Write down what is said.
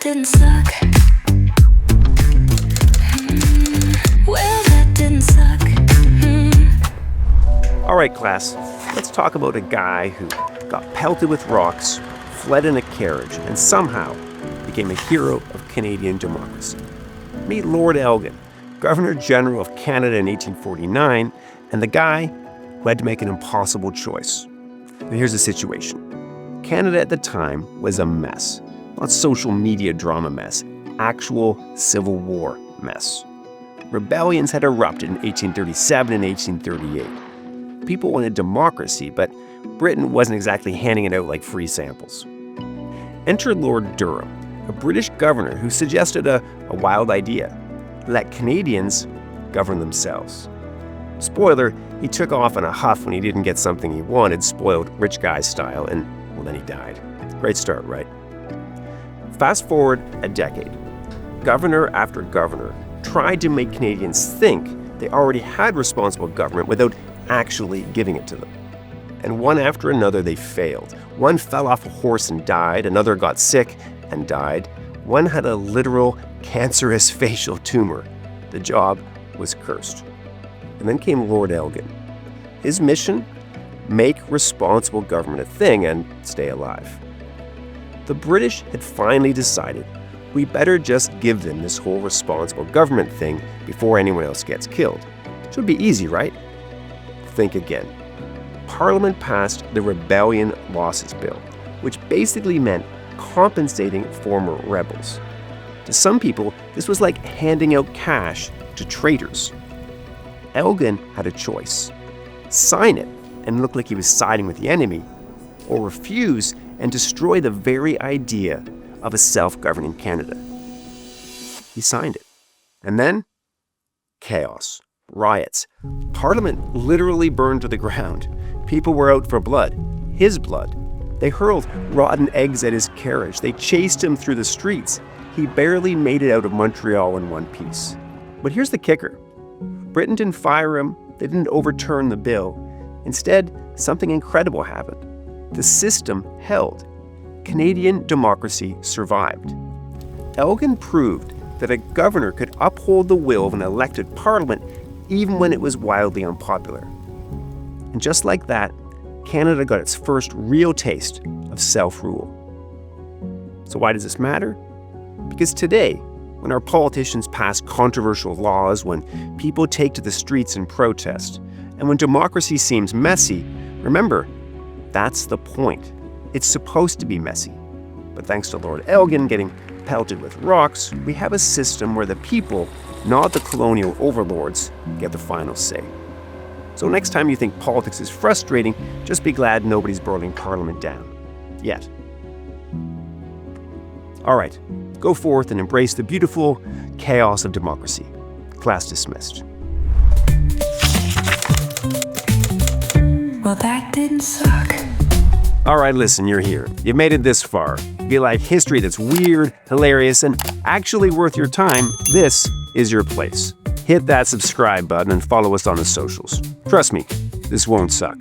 didn't suck. Well, that didn't suck. All right, class, let's talk about a guy who got pelted with rocks, fled in a carriage, and somehow became a hero of Canadian democracy. Meet Lord Elgin, Governor General of Canada in 1849, and the guy who had to make an impossible choice. Now, here's the situation. Canada at the time was a mess. Not social media drama mess, actual Civil War mess. Rebellions had erupted in 1837 and 1838. People wanted democracy, but Britain wasn't exactly handing it out like free samples. Enter Lord Durham, a British governor who suggested a wild idea: let Canadians govern themselves. Spoiler, he took off in a huff when he didn't get something he wanted, spoiled rich guy style, and well, then he died. Great start, right? Fast forward a decade. Governor after governor tried to make Canadians think they already had responsible government without actually giving it to them. And one after another, they failed. One fell off a horse and died. Another got sick and died. One had a literal cancerous facial tumor. The job was cursed. And then came Lord Elgin. His mission? Make responsible government a thing and stay alive. The British had finally decided we better just give them this whole responsible government thing before anyone else gets killed. Should be easy, right? Think again. Parliament passed the Rebellion Losses Bill, which basically meant compensating former rebels. To some people, this was like handing out cash to traitors. Elgin had a choice: sign it and look like he was siding with the enemy, or refuse and destroy the very idea of a self-governing Canada. He signed it. And then, chaos, riots. Parliament literally burned to the ground. People were out for blood, his blood. They hurled rotten eggs at his carriage. They chased him through the streets. He barely made it out of Montreal in one piece. But here's the kicker. Britain didn't fire him. They didn't overturn the bill. Instead, something incredible happened. The system held. Canadian democracy survived. Elgin proved that a governor could uphold the will of an elected parliament even when it was wildly unpopular. And just like that, Canada got its first real taste of self-rule. So why does this matter? Because today, when our politicians pass controversial laws, when people take to the streets and protest, and when democracy seems messy, remember, that's the point. It's supposed to be messy. But thanks to Lord Elgin getting pelted with rocks, we have a system where the people, not the colonial overlords, get the final say. So next time you think politics is frustrating, just be glad nobody's burning Parliament down. Yet. All right, go forth and embrace the beautiful chaos of democracy. Class dismissed. Well, that didn't suck. All right, listen, you're here. You've made it this far. If you like history that's weird, hilarious, and actually worth your time, this is your place. Hit that subscribe button and follow us on the socials. Trust me, this won't suck.